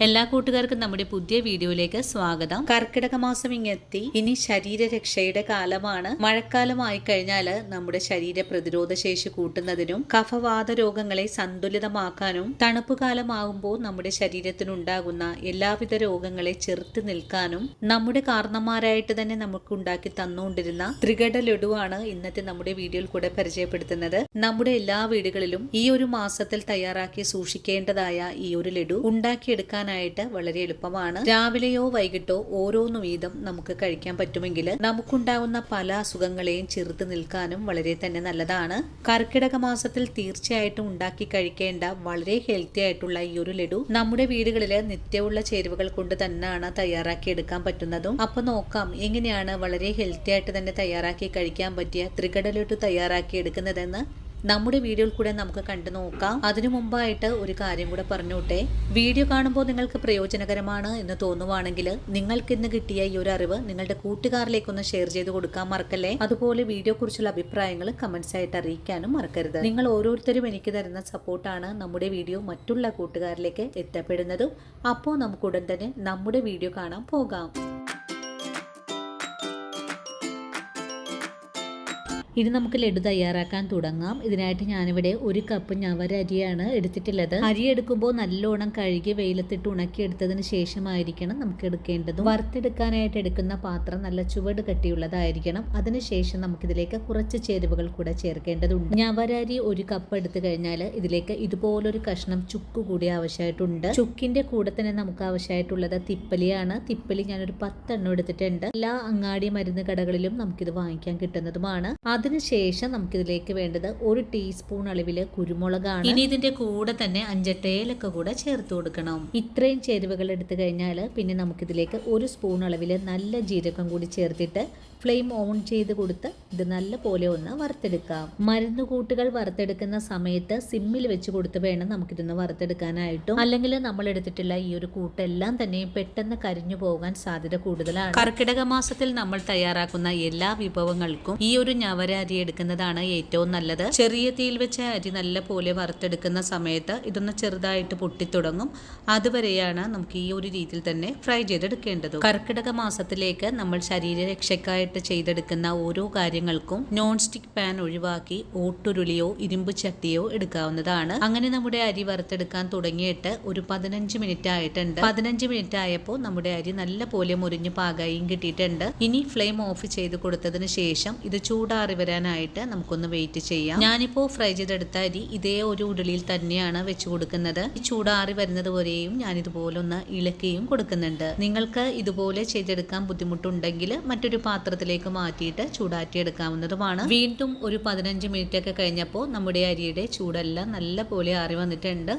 എല്ലാ കൂട്ടുകാർക്കും നമ്മുടെ പുതിയ വീഡിയോയിലേക്ക് സ്വാഗതം. കർക്കിടക മാസം ഇങ്ങെത്തി. ഇനി ശരീരരക്ഷയുടെ കാലമാണ്. മഴക്കാലമായി കഴിഞ്ഞാൽ നമ്മുടെ ശരീര പ്രതിരോധ ശേഷി കൂട്ടുന്നതിനും കഫവാത രോഗങ്ങളെ സന്തുലിതമാക്കാനും തണുപ്പ് കാലമാകുമ്പോൾ നമ്മുടെ ശരീരത്തിനുണ്ടാകുന്ന എല്ലാവിധ രോഗങ്ങളെ ചെറുത്ത് നിൽക്കാനും നമ്മുടെ കാരണന്മാരായിട്ട് തന്നെ നമുക്ക് ഉണ്ടാക്കി തന്നുകൊണ്ടിരുന്ന ത്രികട ലഡുവാണ് ഇന്നത്തെ നമ്മുടെ വീഡിയോയിൽ കൂടെ പരിചയപ്പെടുത്തുന്നത്. നമ്മുടെ എല്ലാ വീടുകളിലും ഈ ഒരു മാസത്തിൽ തയ്യാറാക്കി സൂക്ഷിക്കേണ്ടതായ ഈ ഒരു ലഡു ഉണ്ടാക്കിയെടുക്കാൻ വളരെ എളുപ്പമാണ്. രാവിലെയോ വൈകിട്ടോ ഓരോന്നു വീതം നമുക്ക് കഴിക്കാൻ പറ്റുമെങ്കിൽ നമുക്കുണ്ടാകുന്ന പല അസുഖങ്ങളെയും ചെറുത്ത് നിൽക്കാനും വളരെ തന്നെ നല്ലതാണ്. കർക്കിടക മാസത്തിൽ തീർച്ചയായിട്ടും ഉണ്ടാക്കി കഴിക്കേണ്ട വളരെ ഹെൽത്തി ആയിട്ടുള്ള ഈ ഒരു ലഡു നമ്മുടെ വീടുകളില് നിത്യമുള്ള ചേരുവകൾ കൊണ്ട് തന്നെയാണ് തയ്യാറാക്കി എടുക്കാൻ പറ്റുന്നതും. അപ്പൊ നോക്കാം എങ്ങനെയാണ് വളരെ ഹെൽത്തി ആയിട്ട് തന്നെ തയ്യാറാക്കി കഴിക്കാൻ പറ്റിയ ത്രികട ലഡു തയ്യാറാക്കി എടുക്കുന്നതെന്ന് നമ്മുടെ വീഡിയോയിൽ കൂടെ നമുക്ക് കണ്ടു നോക്കാം. അതിനു മുമ്പായിട്ട് ഒരു കാര്യം കൂടെ പറഞ്ഞോട്ടെ. വീഡിയോ കാണുമ്പോൾ നിങ്ങൾക്ക് പ്രയോജനകരമാണ് എന്ന് തോന്നുവാണെങ്കിൽ നിങ്ങൾക്ക് ഇന്ന് കിട്ടിയ ഈ ഒരു അറിവ് നിങ്ങളുടെ കൂട്ടുകാരിലേക്കൊന്ന് ഷെയർ ചെയ്ത് കൊടുക്കാൻ മറക്കല്ലേ. അതുപോലെ വീഡിയോ കുറിച്ചുള്ള അഭിപ്രായങ്ങൾ കമന്റ്സ് ആയിട്ട് അറിയിക്കാനും മറക്കരുത്. നിങ്ങൾ ഓരോരുത്തരും എനിക്ക് തരുന്ന സപ്പോർട്ടാണ് നമ്മുടെ വീഡിയോ മറ്റുള്ള കൂട്ടുകാരിലേക്ക് എത്തപ്പെടുന്നതും. അപ്പോൾ നമുക്ക് ഉടൻ തന്നെ നമ്മുടെ വീഡിയോ കാണാൻ പോകാം. ഇനി നമുക്ക് ലഡു തയ്യാറാക്കാൻ തുടങ്ങാം. ഇതിനായിട്ട് ഞാനിവിടെ 1 കപ്പ് ഞവര അരിയാണ് എടുത്തിട്ടുള്ളത്. അരി എടുക്കുമ്പോൾ നല്ലോണം കഴുകി വെയിലത്തിട്ട് ഉണക്കിയെടുത്തതിന് ശേഷമായിരിക്കണം നമുക്ക് എടുക്കേണ്ടത്. വറുത്തെടുക്കാനായിട്ട് എടുക്കുന്ന പാത്രം നല്ല ചുവട് കട്ടിയുള്ളതായിരിക്കണം. അതിനുശേഷം നമുക്കിതിലേക്ക് കുറച്ച് ചേരുവകൾ കൂടെ ചേർക്കേണ്ടതുണ്ട്. ഞവര അരി 1 കപ്പ് എടുത്തു കഴിഞ്ഞാൽ ഇതിലേക്ക് ഇതുപോലൊരു കഷ്ണം ചുക്ക് കൂടി ആവശ്യമായിട്ടുണ്ട്. ചുക്കിന്റെ കൂടെ തന്നെ നമുക്ക് ആവശ്യമായിട്ടുള്ളത് തിപ്പലിയാണ്. തിപ്പലി ഞാനൊരു 10 എണ്ണം എടുത്തിട്ടുണ്ട്. എല്ലാ അങ്ങാടി മരുന്ന് കടകളിലും നമുക്കിത് വാങ്ങിക്കാൻ കിട്ടുന്നതുമാണ്. അതിനുശേഷം നമുക്കിതിലേക്ക് വേണ്ടത് 1 ടീസ്പൂൺ അളവില് കുരുമുളകാണ്. ഇനി ഇതിന്റെ കൂടെ തന്നെ 5 ഏലക്ക കൂടെ ചേർത്ത് കൊടുക്കണം. ഇത്രയും ചേരുവകൾ എടുത്തു കഴിഞ്ഞാൽ പിന്നെ നമുക്കിതിലേക്ക് 1 സ്പൂൺ അളവില് നല്ല ജീരകം കൂടി ചേർത്തിട്ട് ഫ്ലെയിം ഓൺ ചെയ്ത് കൊടുത്ത് ഇത് നല്ല പോലെ ഒന്ന് വറുത്തെടുക്കാം. മരുന്നുകൂട്ടുകൾ വറുത്തെടുക്കുന്ന സമയത്ത് സിമ്മിൽ വെച്ച് കൊടുത്ത് വേണം നമുക്കിതൊന്ന് വറുത്തെടുക്കാനായിട്ടും. അല്ലെങ്കിൽ നമ്മൾ എടുത്തിട്ടുള്ള ഈ ഒരു കൂട്ടെല്ലാം തന്നെ പെട്ടെന്ന് കരിഞ്ഞു പോകാൻ സാധ്യത കൂടുതലാണ്. കർക്കിടക മാസത്തിൽ നമ്മൾ തയ്യാറാക്കുന്ന എല്ലാ വിഭവങ്ങൾക്കും ഈ ഒരു ഞവര അരി എടുക്കുന്നതാണ് ഏറ്റവും നല്ലത്. ചെറിയ തീയിൽ വെച്ച അരി നല്ല പോലെ വറുത്തെടുക്കുന്ന സമയത്ത് ഇതൊന്ന് ചെറുതായിട്ട് പൊട്ടിത്തുടങ്ങും. അതുവരെയാണ് നമുക്ക് ഈ ഒരു രീതിയിൽ തന്നെ ഫ്രൈ ചെയ്തെടുക്കേണ്ടത്. കർക്കിടക മാസത്തിലേക്ക് നമ്മൾ ശരീരരക്ഷയ്ക്കായി ചെയ്തെടുക്കുന്ന ഓരോ കാര്യങ്ങൾക്കും നോൺ സ്റ്റിക് പാൻ ഒഴിവാക്കി ഓട്ടുരുളിയോ ഇരുമ്പ് ചട്ടിയോ എടുക്കാവുന്നതാണ്. അങ്ങനെ നമ്മുടെ അരി വറുത്തെടുക്കാൻ തുടങ്ങിയിട്ട് ഒരു 15 മിനിറ്റ് ആയിട്ടുണ്ട്. 15 മിനിറ്റ് ആയപ്പോൾ നമ്മുടെ അരി നല്ല പോലെ മുരിഞ്ഞു പാകായും കിട്ടിയിട്ടുണ്ട്. ഇനി ഫ്ലെയിം ഓഫ് ചെയ്ത് കൊടുത്തതിന് ശേഷം ഇത് ചൂടാറി വരാനായിട്ട് നമുക്കൊന്ന് വെയിറ്റ് ചെയ്യാം. ഞാനിപ്പോ ഫ്രൈ ചെയ്തെടുത്ത അരി ഇതേ ഒരു ഉരുളിയിൽ തന്നെയാണ് വെച്ച് കൊടുക്കുന്നത്. ചൂടാറി വരുന്നത് വരെയും ഞാൻ ഇതുപോലെ ഒന്ന് ഇളക്കിയും കൊടുക്കുന്നുണ്ട്. നിങ്ങൾക്ക് ഇതുപോലെ ചെയ്തെടുക്കാൻ ബുദ്ധിമുട്ടുണ്ടെങ്കിൽ മറ്റൊരു പാത്രത്തിലേക്ക് മാറ്റിയിട്ട് ചൂടാറ്റി എടുക്കാവുന്നതുമാണ്. വീണ്ടും ഒരു 15 മിനിറ്റ് ഒക്കെ കഴിഞ്ഞപ്പോൾ നമ്മുടെ അരിയുടെ ചൂടെല്ലാം നല്ല പോലെ ആറി വന്നിട്ടുണ്ട്.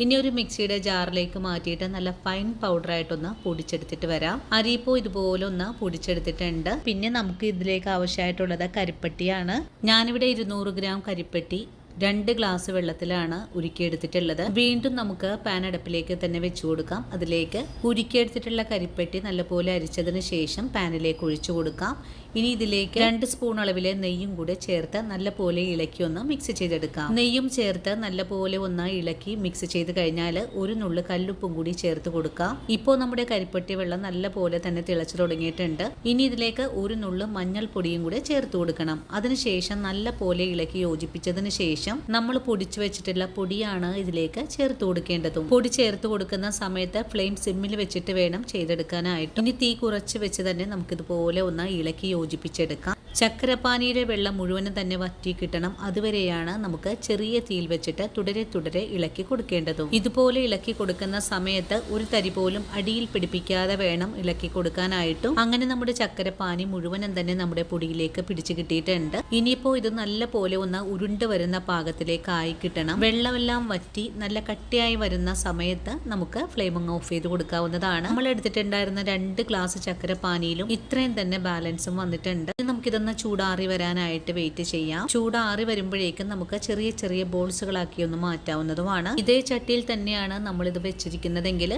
ഇനി ഒരു മിക്സിയുടെ ജാറിലേക്ക് മാറ്റിയിട്ട് നല്ല ഫൈൻ പൗഡർ ആയിട്ടൊന്ന് പൊടിച്ചെടുത്തിട്ട് വരാം. അരി ഇപ്പോൾ ഇതുപോലെ ഒന്ന് പൊടിച്ചെടുത്തിട്ടുണ്ട്. പിന്നെ നമുക്ക് ഇതിലേക്ക് ആവശ്യമായിട്ടുള്ളത് കരിപ്പട്ടിയാണ്. ഞാനിവിടെ 200 ഗ്രാം കരിപ്പട്ടി 2 ഗ്ലാസ് വെള്ളത്തിലാണ് ഉരുക്കിയെടുത്തിട്ടുള്ളത്. വീണ്ടും നമുക്ക് പാൻ അടുപ്പിലേക്ക് തന്നെ വെച്ചു കൊടുക്കാം. അതിലേക്ക് ഉരുക്കിയെടുത്തിട്ടുള്ള കരിപ്പെട്ടി നല്ലപോലെ അരിച്ചതിന് ശേഷം പാനിലേക്ക് ഒഴിച്ചു കൊടുക്കാം. ഇനി ഇതിലേക്ക് 2 സ്പൂൺ അളവിലെ നെയ്യും കൂടെ ചേർത്ത് നല്ലപോലെ ഇളക്കി ഒന്ന് മിക്സ് ചെയ്തെടുക്കാം. നെയ്യും ചേർത്ത് നല്ലപോലെ ഒന്ന് ഇളക്കി മിക്സ് ചെയ്ത് കഴിഞ്ഞാൽ ഒരു നുള്ളു കല്ലുപ്പും കൂടി ചേർത്ത് കൊടുക്കാം. ഇപ്പോൾ നമ്മുടെ കരിപ്പെട്ടി വെള്ളം നല്ലപോലെ തന്നെ തിളച്ചു തുടങ്ങിയിട്ടുണ്ട്. ഇനി ഇതിലേക്ക് ഒരു നുള്ളു മഞ്ഞൾപ്പൊടിയും കൂടെ ചേർത്ത് കൊടുക്കണം. അതിനുശേഷം നല്ലപോലെ ഇളക്കി യോജിപ്പിച്ചതിന് ശേഷം നമ്മൾ പൊടിച്ചു വെച്ചിട്ടുള്ള പൊടിയാണ് ഇതിലേക്ക് ചേർത്ത് കൊടുക്കേണ്ടതും. പൊടി ചേർത്ത് കൊടുക്കുന്ന സമയത്ത് ഫ്ലെയിം സിമ്മിൽ വെച്ചിട്ട് വേണം ചെയ്തെടുക്കാനായിട്ട്. ഇനി തീ കുറച്ച് വെച്ച് തന്നെ നമുക്കിതുപോലെ ഒന്ന് ഇളക്കി യോജിപ്പിച്ചെടുക്കാം. ചക്കരപ്പാനിയുടെ വെള്ളം മുഴുവനും തന്നെ വറ്റി കിട്ടണം. അതുവരെയാണ് നമുക്ക് ചെറിയ തീയിൽ വെച്ചിട്ട് തുടരെ ഇളക്കി കൊടുക്കേണ്ടതും. ഇതുപോലെ ഇളക്കി കൊടുക്കുന്ന സമയത്ത് ഒരു തരി പോലും അടിയിൽ പിടിപ്പിക്കാതെ വേണം ഇളക്കി കൊടുക്കാനായിട്ടും. അങ്ങനെ നമ്മുടെ ചക്കരപ്പാനി മുഴുവനും തന്നെ നമ്മുടെ പൊടിയിലേക്ക് പിടിച്ചു കിട്ടിയിട്ടുണ്ട്. ഇനിയിപ്പോ ഇത് നല്ല പോലെ ഒന്ന് ഉരുണ്ട് വരുന്ന പാകത്തിലേക്ക് ആയി കിട്ടണം. വെള്ളമെല്ലാം വറ്റി നല്ല കട്ടിയായി വരുന്ന സമയത്ത് നമുക്ക് ഫ്ലെയിം ഓഫ് ചെയ്ത് കൊടുക്കാവുന്നതാണ്. നമ്മൾ എടുത്തിട്ടുണ്ടായിരുന്ന 2 ഗ്ലാസ് ചക്കരപ്പാനിയിലും ഇത്രയും തന്നെ ബാലൻസും വന്നിട്ടുണ്ട്. നമുക്കിതൊന്ന് ഇതൊന്ന് ചൂടാറി വരാനായിട്ട് വെയിറ്റ് ചെയ്യാം. ചൂടാറി വരുമ്പോഴേക്കും നമുക്ക് ചെറിയ ചെറിയ ബോൾസുകളാക്കി ഒന്ന് മാറ്റാവുന്നതുമാണ്. ഇതേ ചട്ടിയിൽ തന്നെയാണ് നമ്മളിത് വെച്ചിരിക്കുന്നതെങ്കിൽ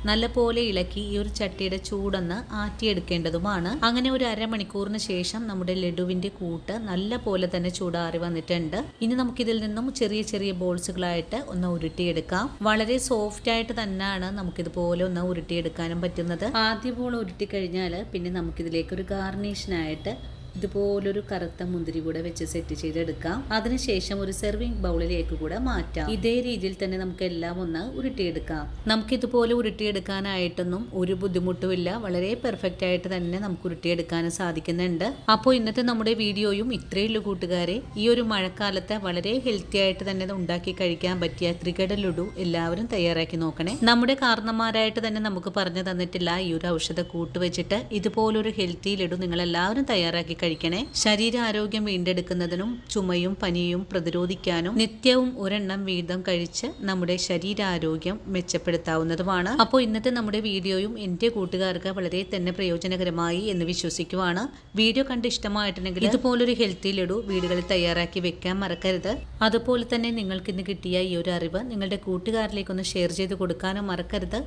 നല്ലപോലെ ഇളക്കി ഈ ഒരു ചട്ടിയുടെ ചൂടൊന്ന് ആറ്റിയെടുക്കേണ്ടതുമാണ്. അങ്ങനെ ഒരു അരമണിക്കൂറിന് ശേഷം നമ്മുടെ ലഡുവിന്റെ കൂട്ട് നല്ല പോലെ തന്നെ ചൂടാറി വന്നിട്ടുണ്ട്. ഇനി നമുക്കിതിൽ നിന്നും ചെറിയ ചെറിയ ബോൾസുകളായിട്ട് ഒന്ന് ഉരുട്ടിയെടുക്കാം. വളരെ സോഫ്റ്റ് ആയിട്ട് തന്നെയാണ് നമുക്കിതുപോലെ ഒന്ന് ഉരുട്ടിയെടുക്കാനും പറ്റുന്നത്. ആദ്യ ബോൾ ഉരുട്ടി കഴിഞ്ഞാൽ പിന്നെ നമുക്കിതിലേക്ക് ഒരു ഗാർണിഷിനായിട്ട് ഇതുപോലൊരു കറുത്ത മുന്തിരി കൂടെ വെച്ച് സെറ്റ് ചെയ്തെടുക്കാം. അതിനുശേഷം ഒരു സെർവിങ് ബൗളിലേക്ക് കൂടെ മാറ്റാം. ഇതേ രീതിയിൽ തന്നെ നമുക്ക് എല്ലാം ഒന്ന് ഉരുട്ടിയെടുക്കാം. നമുക്കിതുപോലെ ഉരുട്ടിയെടുക്കാനായിട്ടൊന്നും ഒരു ബുദ്ധിമുട്ടുമില്ല. വളരെ പെർഫെക്റ്റ് ആയിട്ട് തന്നെ നമുക്ക് ഉരുട്ടിയെടുക്കാനും സാധിക്കുന്നുണ്ട്. അപ്പോൾ ഇന്നത്തെ നമ്മുടെ വീഡിയോയും ഇത്രയേ ഉള്ളൂ കൂട്ടുകാരെ. ഈ ഒരു മഴക്കാലത്ത് വളരെ ഹെൽത്തി ആയിട്ട് തന്നെ ഉണ്ടാക്കി കഴിക്കാൻ പറ്റിയ ത്രികട ലഡു എല്ലാവരും തയ്യാറാക്കി നോക്കണേ. നമ്മുടെ കാരണന്മാരായിട്ട് തന്നെ നമുക്ക് പറഞ്ഞു തന്നിട്ടില്ല ഈ ഒരു ഔഷധ കൂട്ട് വെച്ചിട്ട് ഇതുപോലൊരു ഹെൽത്തി ലഡു നിങ്ങൾ എല്ലാവരും തയ്യാറാക്കി കഴിക്കണേ. ശരീരാരോഗ്യം വീണ്ടെടുക്കുന്നതിനും ചുമയും പനിയും പ്രതിരോധിക്കാനും നിത്യവും ഒരെണ്ണം വീതം കഴിച്ച് നമ്മുടെ ശരീരാരോഗ്യം മെച്ചപ്പെടുത്താവുന്നതുമാണ്. അപ്പോൾ ഇന്നത്തെ നമ്മുടെ വീഡിയോയും എൻ്റെ കൂട്ടുകാർക്ക് വളരെ തന്നെ പ്രയോജനകരമായി എന്ന് വിശ്വസിക്കുവാണ്. വീഡിയോ കണ്ട് ഇഷ്ടമായിട്ടുണ്ടെങ്കിൽ ഇതുപോലൊരു ഹെൽത്തി ലഡു വീടുകളിൽ തയ്യാറാക്കി വെക്കാൻ മറക്കരുത്. അതുപോലെ തന്നെ നിങ്ങൾക്ക് ഇന്ന് കിട്ടിയ ഈ ഒരു അറിവ് നിങ്ങളുടെ കൂട്ടുകാരിലേക്കൊന്ന് ഷെയർ ചെയ്ത് കൊടുക്കാനും മറക്കരുത്.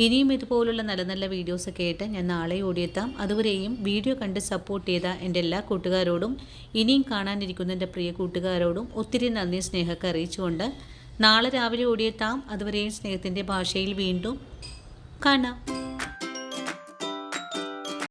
ഇനിയും ഇതുപോലുള്ള നല്ല നല്ല വീഡിയോസ് ഒക്കെ ആയിട്ട് ഞാൻ നാളെ ഓടിയെത്താം. അതുവരെയും വീഡിയോ കണ്ട് സപ്പോർട്ട് ചെയ്ത എൻ്റെ എല്ലാ കൂട്ടുകാരോടും ഇനിയും കാണാനിരിക്കുന്ന എൻ്റെ പ്രിയ കൂട്ടുകാരോടും ഒത്തിരി നന്ദി സ്നേഹമൊക്കെ അറിയിച്ചുകൊണ്ട് നാളെ രാവിലെ ഓടിയെത്താം. അതുവരെയും സ്നേഹത്തിൻ്റെ ഭാഷയിൽ വീണ്ടും കാണാം.